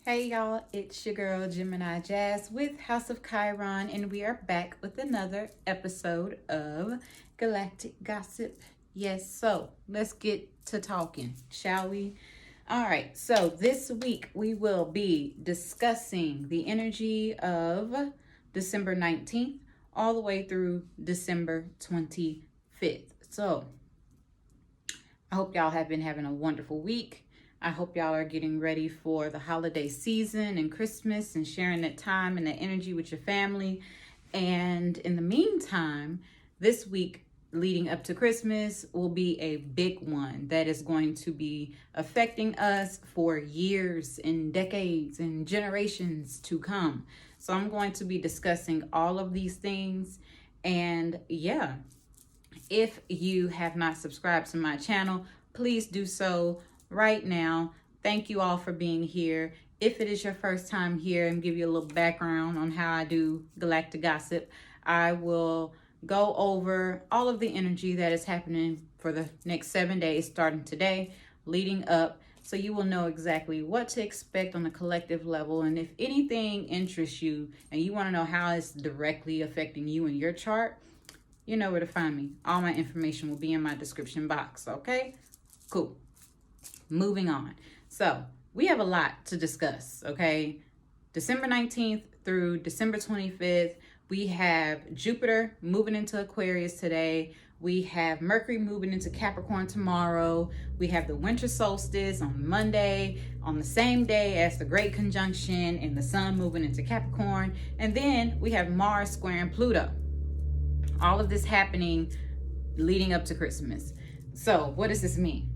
Hey y'all, it's your girl Gemini Jazz with House of Chiron, and we are back with another episode of Galactic Gossip. Yes, so let's get to talking, shall we? All right, so this week we will be discussing the energy of December 19th all the way through December 25th. So I hope y'all have been having a wonderful week. I hope y'all are getting ready for the holiday season and Christmas and sharing that time and that energy with your family. And in the meantime, this week leading up to Christmas will be a big one that is going to be affecting us for years and decades and generations to come. So I'm going to be discussing all of these things. And yeah, if you have not subscribed to my channel, please do so right now. Thank you all for being here. If it is your first time here, and give you a little background on how I do Galactic Gossip, I will go over all of the energy that is happening for the next 7 days, starting today, leading up, so you will know exactly what to expect on a collective level. And if anything interests you and you want to know how it's directly affecting you in your chart, you know where to find me. All my information will be in my description box, okay? Cool. Moving on. So we have a lot to discuss, okay? December 19th through December 25th, we have Jupiter moving into Aquarius today. We have Mercury moving into Capricorn tomorrow. We have the winter solstice on Monday, on the same day as the Great Conjunction, and the sun moving into Capricorn. And then we have Mars squaring Pluto. All of this happening leading up to Christmas. So what does this mean?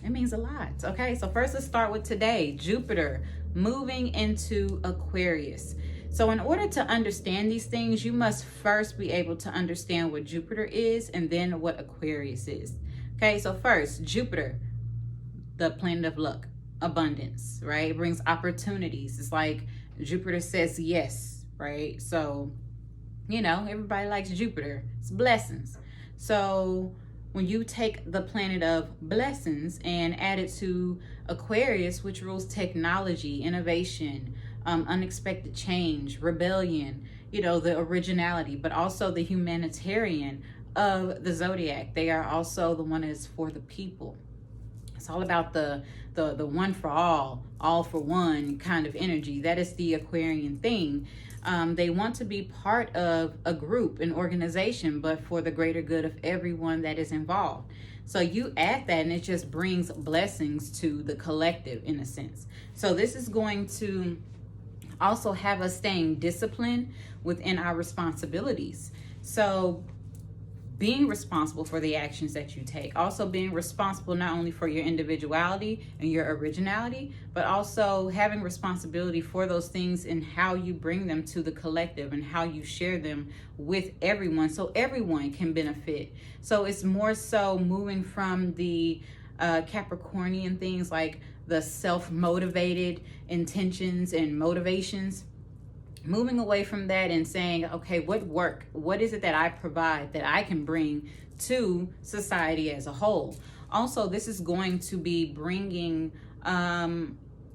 It means a lot, okay? So first, let's start with today. Jupiter moving into Aquarius. So in order to understand these things, you must first be able to understand what Jupiter is and then what Aquarius is. Okay, so first, Jupiter, the planet of luck, abundance, right? It brings opportunities. It's like Jupiter says yes, right? So, you know, everybody likes Jupiter. It's blessings. So when you take the planet of blessings and add it to Aquarius, which rules technology, innovation, unexpected change, rebellion, you know, the originality, but also the humanitarian of the zodiac. They are also the one that is for the people. It's all about the one for all for one kind of energy. That is the Aquarian thing. They want to be part of a group, an organization, but for the greater good of everyone that is involved. So you add that and it just brings blessings to the collective in a sense. So this is going to also have us staying disciplined within our responsibilities. So being responsible for the actions that you take, also being responsible not only for your individuality and your originality, but also having responsibility for those things and how you bring them to the collective and how you share them with everyone so everyone can benefit. So it's more so moving from the Capricornian things like the self-motivated intentions and motivations, moving away from that and saying, okay, what is it that I provide that I can bring to society as a whole? Also, this is going to be bringing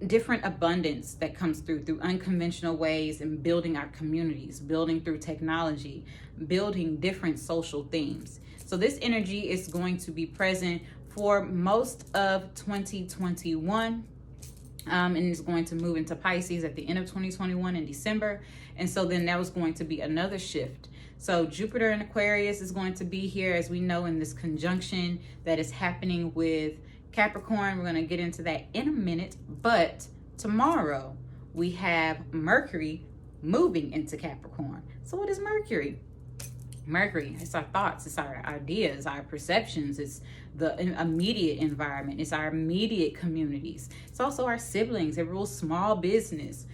different abundance that comes through unconventional ways and building our communities, building through technology, building different social themes. So this energy is going to be present for most of 2021. And it's going to move into Pisces at the end of 2021 in December. And so then that was going to be another shift. So Jupiter in Aquarius is going to be here, as we know, in this conjunction that is happening with Capricorn. We're going to get into that in a minute. But tomorrow we have Mercury moving into Capricorn. So what is Mercury? Mercury, it's our thoughts, it's our ideas, our perceptions, it's the immediate environment, it's our immediate communities. It's also our siblings, it rules small business,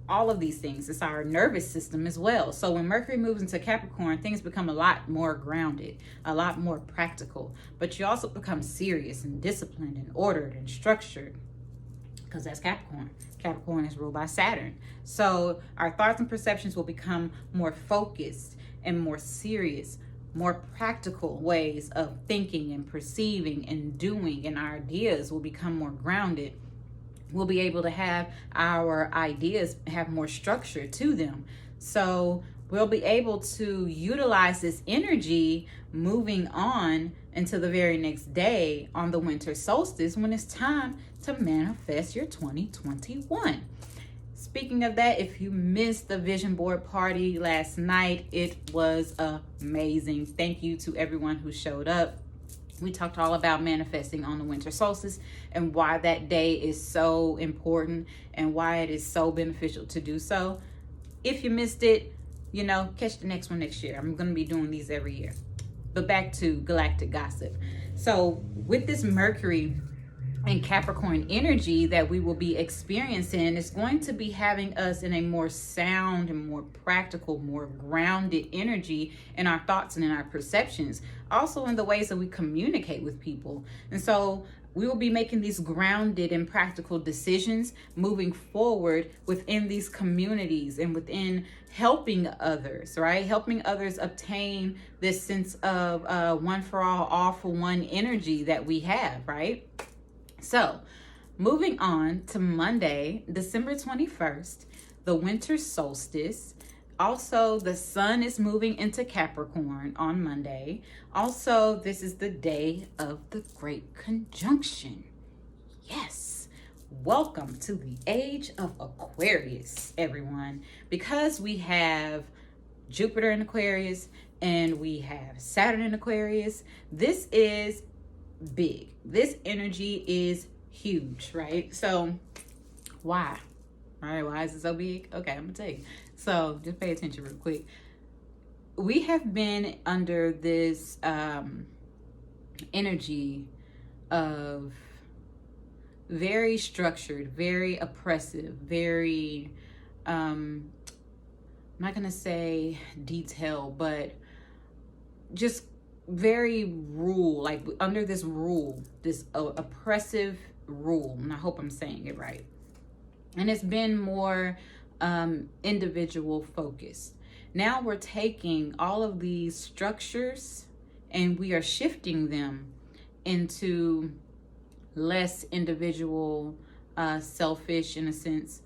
all of these things. It's our nervous system as well. So when Mercury moves into Capricorn, things become a lot more grounded, a lot more practical, but you also become serious and disciplined and ordered and structured, because that's Capricorn. Capricorn is ruled by Saturn. So our thoughts and perceptions will become more focused and more serious, more practical ways of thinking and perceiving and doing, and our ideas will become more grounded we'll be able to have our ideas have more structure to them. So we'll be able to utilize this energy moving on into the very next day on the winter solstice, when it's time to manifest your 2021. Speaking of that, if you missed the vision board party last night, it was amazing. Thank you to everyone who showed up. We talked all about manifesting on the winter solstice and why that day is so important and why it is so beneficial to do so. If you missed it, you know, catch the next one next year. I'm going to be doing these every year. But back to galactic gossip. So with this Mercury and Capricorn energy that we will be experiencing, is going to be having us in a more sound and more practical, more grounded energy in our thoughts and in our perceptions, also in the ways that we communicate with people. And so we will be making these grounded and practical decisions moving forward within these communities and within helping others, right? Helping others obtain this sense of one for all for one energy that we have, right? So, moving on to Monday, December 21st, the winter solstice. Also, the sun is moving into Capricorn on Monday. Also, this is the day of the Great Conjunction. Yes. Welcome to the age of Aquarius, everyone. Because we have Jupiter in Aquarius and we have Saturn in Aquarius, this is big. This energy is huge, right? So why? All right, why is it so big? Okay, I'm gonna tell you. So just pay attention real quick. We have been under this energy of very structured, very oppressive, very I'm not gonna say detail, but just very rule, like under this rule, this oppressive rule, and I hope I'm saying it right. And it's been more individual focused. Now we're taking all of these structures and we are shifting them into less individual, selfish in a sense,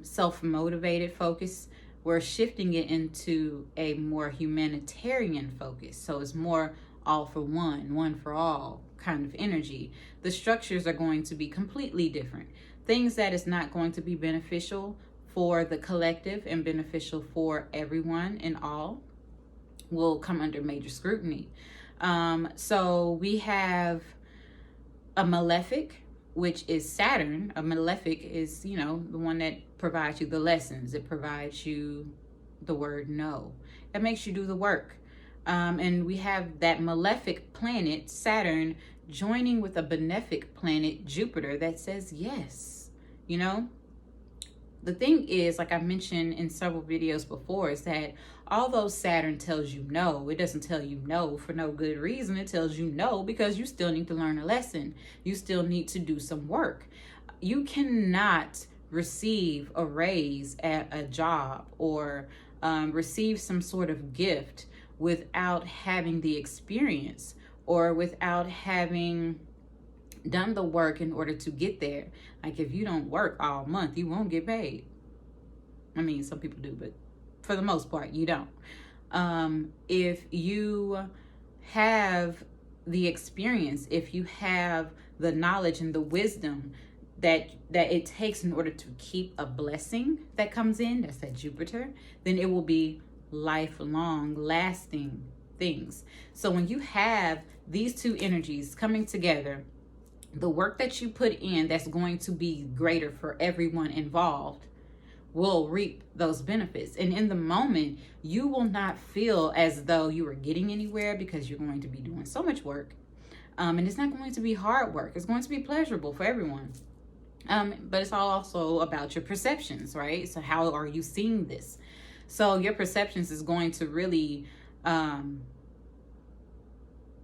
self-motivated focus. We're shifting it into a more humanitarian focus. So it's more all for one for all kind of energy. The structures are going to be completely different. Things that is not going to be beneficial for the collective and beneficial for everyone and all will come under major scrutiny. So we have a malefic, which is Saturn. A malefic is, you know, the one that provides you the lessons. It provides you the word no. It makes you do the work. And we have that malefic planet, Saturn, joining with a benefic planet, Jupiter, that says yes. You know, the thing is, like I mentioned in several videos before, is that although Saturn tells you no, it doesn't tell you no for no good reason. It tells you no because you still need to learn a lesson. You still need to do some work. You cannot receive a raise at a job or receive some sort of gift without having the experience or without having done the work in order to get there. Like if you don't work all month, you won't get paid. I mean, some people do, but for the most part, you don't. If you have the experience, if you have the knowledge and the wisdom that it takes in order to keep a blessing that comes in, that's that Jupiter, then it will be lifelong, lasting things. So when you have these two energies coming together, the work that you put in that's going to be greater for everyone involved will reap those benefits. And in the moment, you will not feel as though you are getting anywhere because you're going to be doing so much work. And it's not going to be hard work. It's going to be pleasurable for everyone. But it's all also about your perceptions, right? So how are you seeing this? So your perceptions is going to really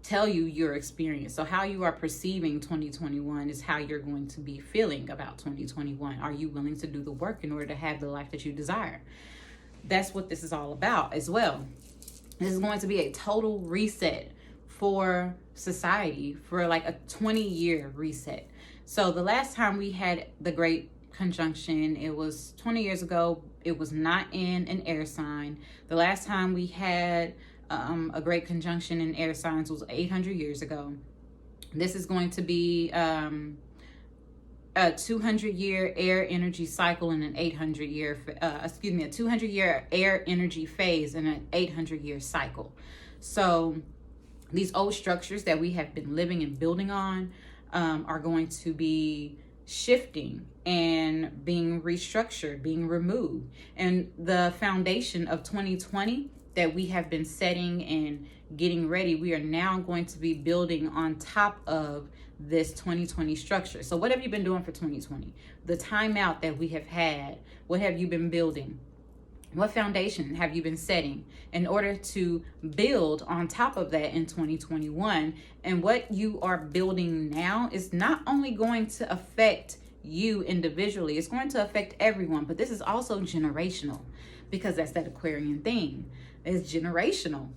tell you your experience. So how you are perceiving 2021 is how you're going to be feeling about 2021. Are you willing to do the work in order to have the life that you desire? That's what this is all about as well. This is going to be a total reset for society, for like a 20-year reset. So the last time we had the great conjunction, it was 20 years ago. It was not in an air sign. The last time we had a great conjunction in air signs was 800 years ago. This is going to be a 200-year air energy cycle and an 800-year, a 200-year air energy phase and an 800-year cycle. So these old structures that we have been living and building on are going to be shifting and being restructured, being removed. And the foundation of 2020 that we have been setting and getting ready, we are now going to be building on top of this 2020 structure. So what have you been doing for 2020? The timeout that we have had, what have you been building? What foundation have you been setting in order to build on top of that in 2021? And what you are building now is not only going to affect you individually, it's going to affect everyone, but this is also generational, because that's that Aquarian thing. It's generational.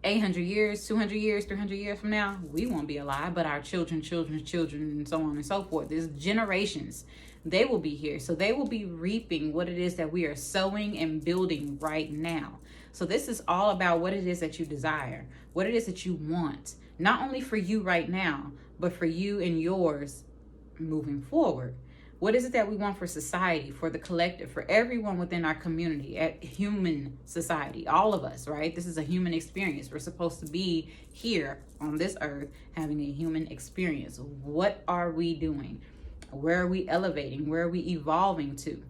800 years, 200 years, 300 years from now, we won't be alive, but our children's children, and so on and so forth. There's generations. They will be here. So they will be reaping what it is that we are sowing and building right now. So this is all about what it is that you desire, what it is that you want, not only for you right now, but for you and yours moving forward. What is it that we want for society, for the collective, for everyone within our community, at human society, all of us, right? This is a human experience. We're supposed to be here on this earth having a human experience. What are we doing? Where are we elevating? Where are we evolving to?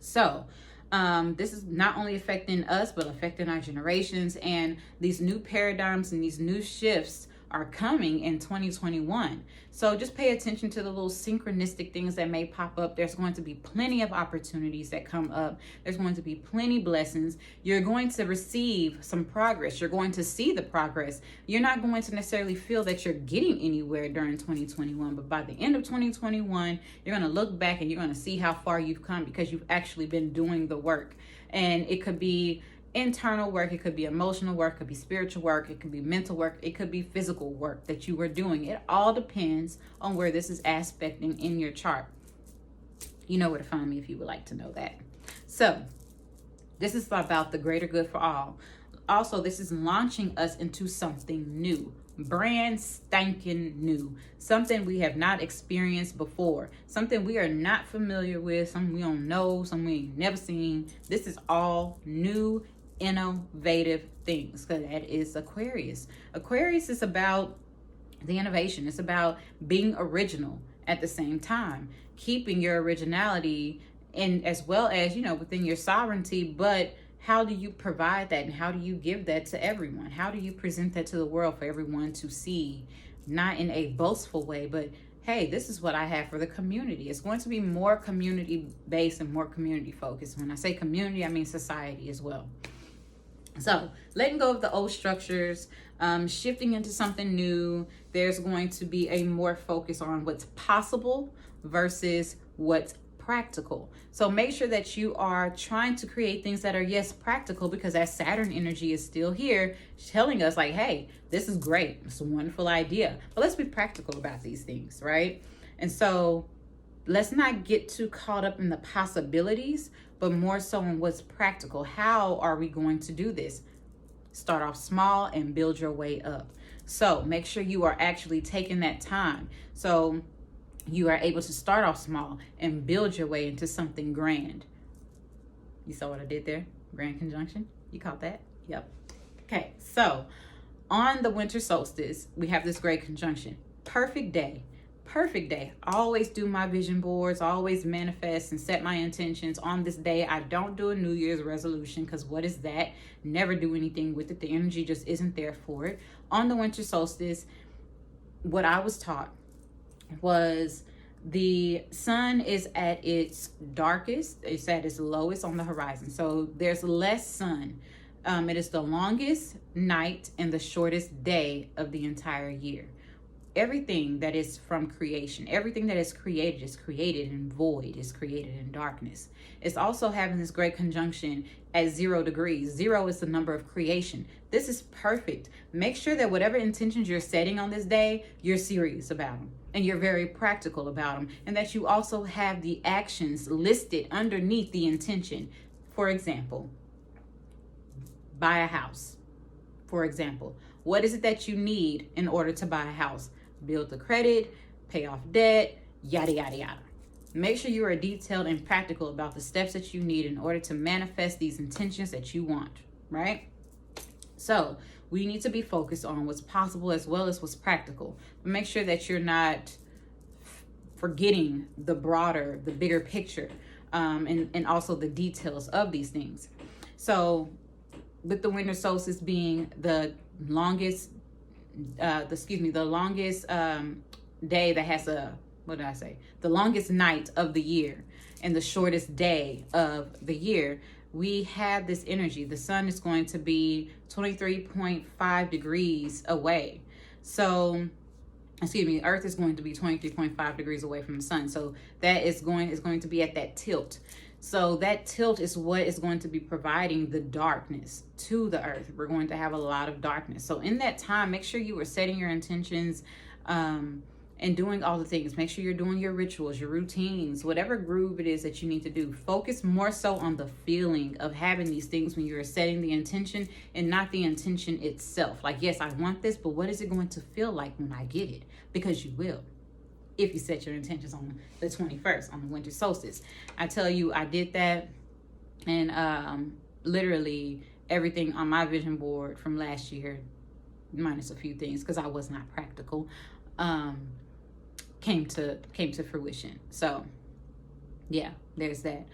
So this is not only affecting us, but affecting our generations. And these new paradigms and these new shifts are coming in 2021. So just pay attention to the little synchronistic things that may pop up. There's going to be plenty of opportunities that come up. There's going to be plenty blessings. You're going to receive some progress. You're going to see the progress. You're not going to necessarily feel that you're getting anywhere during 2021, but by the end of 2021, you're going to look back and you're going to see how far you've come, because you've actually been doing the work. And it could be internal work, it could be emotional work, it could be spiritual work, it could be mental work, it could be physical work that you were doing. It all depends on where this is aspecting in your chart. You know where to find me if you would like to know that. So this is about the greater good for all. Also, this is launching us into something new, brand spanking new, something we have not experienced before, something we are not familiar with, something we don't know, something we ain't never seen. This is all new, innovative things, because that is Aquarius. Aquarius is about the innovation. It's about being original at the same time, keeping your originality and as well as, within your sovereignty. But how do you provide that, and how do you give that to everyone? How do you present that to the world for everyone to see, not in a boastful way, but hey, this is what I have for the community. It's going to be more community based and more community focused. When I say community, I mean society as well. So letting go of the old structures, shifting into something new. There's going to be a more focus on what's possible versus what's practical. So make sure that you are trying to create things that are, yes, practical, because that Saturn energy is still here telling us like, hey, this is great. It's a wonderful idea, but let's be practical about these things, right? And so let's not get too caught up in the possibilities, but more so on what's practical. How are we going to do this? Start off small and build your way up. So make sure you are actually taking that time. So you are able to start off small and build your way into something grand. You saw what I did there? Grand conjunction. You caught that? Yep. Okay, so on the winter solstice, we have this great conjunction. Perfect day. Perfect day. Always do my vision boards, always manifest and set my intentions on this day. I don't do a New Year's resolution, because what is that? Never do anything with it. The energy just isn't there for it. On the winter solstice, what I was taught was the sun is at its darkest, it's at its lowest on the horizon. So there's less sun. It is the longest night and the shortest day of the entire year. everything that is from creation, everything that is created in void, is created in darkness. It's also having this great conjunction at 0 degrees. 0 is the number of creation. This is perfect. Make sure that whatever intentions you're setting on this day, you're serious about them and you're very practical about them, and that you also have the actions listed underneath the intention. For example, buy a house. For example, what is it that you need in order to buy a house? Build the credit, pay off debt, yada, yada, yada. Make sure you are detailed and practical about the steps that you need in order to manifest these intentions that you want, right? So we need to be focused on what's possible as well as what's practical. But make sure that you're not forgetting the broader, the bigger picture, and also the details of these things. So with the winter solstice being the longest, the longest day that has the longest night of the year and the shortest day of the year, we have this energy. The sun is going to be 23.5 degrees away. So, Earth is going to be 23.5 degrees away from the sun. So that is going to be at that tilt. So that tilt is what is going to be providing the darkness to the earth. We're going to have a lot of darkness. So in that time, make sure you are setting your intentions and doing all the things. Make sure you're doing your rituals, your routines, whatever groove it is that you need to do. Focus more so on the feeling of having these things when you're setting the intention and not the intention itself. Like, yes, I want this, but what is it going to feel like when I get it? Because you will. If you set your intentions on the 21st, on the winter solstice. I tell you, I did that, and literally everything on my vision board from last year, minus a few things because I was not practical, came to fruition. So yeah, there's that.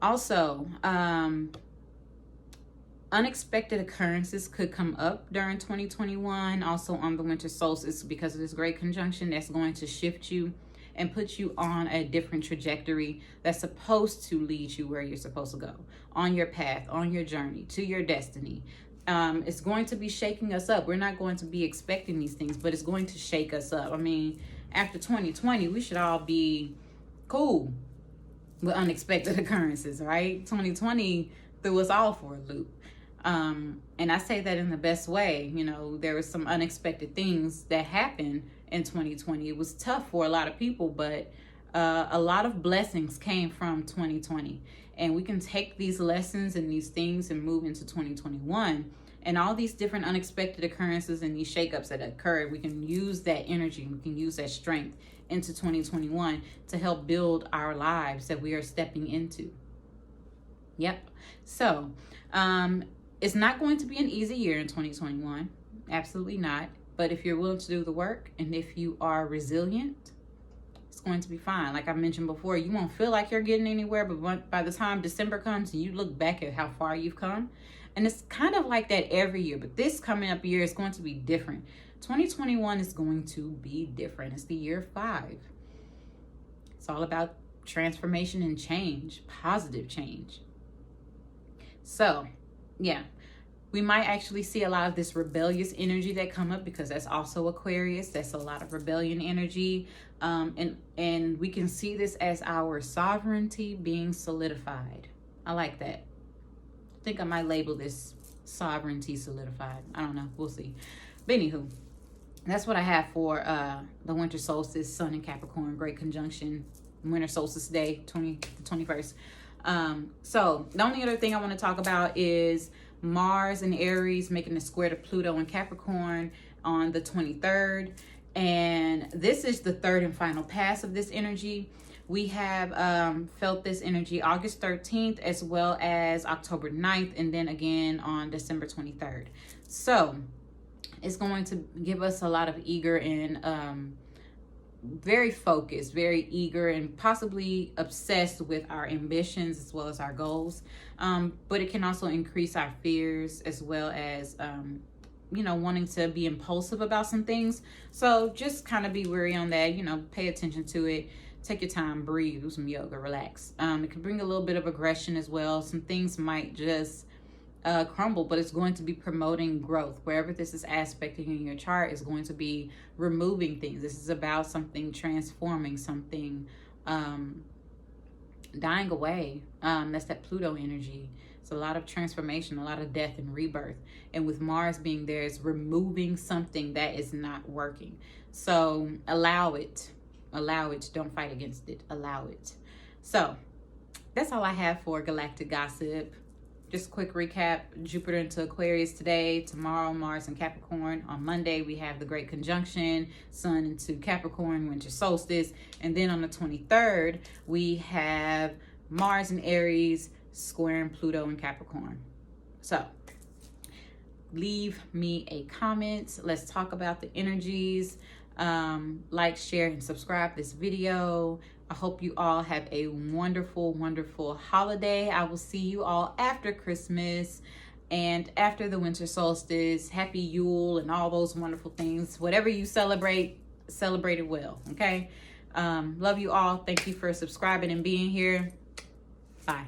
Also, unexpected occurrences could come up during 2021, also on the winter solstice, because of this great conjunction that's going to shift you and put you on a different trajectory that's supposed to lead you where you're supposed to go, on your path, on your journey to your destiny. It's going to be shaking us up. We're not going to be expecting these things, but it's going to shake us up. I mean, after 2020, we should all be cool with unexpected occurrences, right? 2020 threw us all for a loop. And I say that in the best way. You know, there were some unexpected things that happened in 2020. It was tough for a lot of people, but a lot of blessings came from 2020. And we can take these lessons and these things and move into 2021. And all these different unexpected occurrences and these shakeups that occurred, we can use that energy, we can use that strength into 2021 to help build our lives that we are stepping into. Yep. So, it's not going to be an easy year in 2021. Absolutely not. But if you're willing to do the work and if you are resilient, it's going to be fine. Like I mentioned before, you won't feel like you're getting anywhere, but by the time December comes and you look back at how far you've come, and it's kind of like that every year, but this coming up year is going to be different. 2021 is going to be different. It's the year 5. It's all about transformation and change, positive change. So, yeah, we might actually see a lot of this rebellious energy that come up because that's also Aquarius. That's a lot of rebellion energy. And we can see this as our sovereignty being solidified. I like that. I think I might label this sovereignty solidified. I don't know. We'll see. But anywho, that's what I have for the winter solstice, sun in Capricorn, great conjunction, winter solstice day, the 21st. So the only other thing I want to talk about is Mars and Aries making a square to Pluto and Capricorn on the 23rd. And this is the third and final pass of this energy. We have felt this energy August 13th as well as October 9th, and then again on December 23rd. So it's going to give us a lot of eager and very focused, very eager, and possibly obsessed with our ambitions as well as our goals. But it can also increase our fears as well as, wanting to be impulsive about some things. So just kind of be wary on that, pay attention to it. Take your time, breathe, do some yoga, relax. It can bring a little bit of aggression as well. Some things might just crumble, but it's going to be promoting growth. Wherever this is aspecting in your chart is going to be removing things. This is about something transforming, something dying away. That's that Pluto energy. It's a lot of transformation, a lot of death and rebirth. And with Mars being there, it's removing something that is not working. So allow it. Allow it. Don't fight against it. Allow it. So that's all I have for Galactic Gossip. Just a quick recap. Jupiter into Aquarius today. Tomorrow, Mars in Capricorn. On Monday, we have the Great Conjunction. Sun into Capricorn, winter solstice. And then on the 23rd, we have Mars in Aries, squaring Pluto in Capricorn. So leave me a comment. Let's talk about the energies. Like, share, and subscribe this video. I hope you all have a wonderful, wonderful holiday. I will see you all after Christmas and after the winter solstice. Happy Yule and all those wonderful things. Whatever you celebrate, celebrate it well, okay? Love you all. Thank you for subscribing and being here. Bye.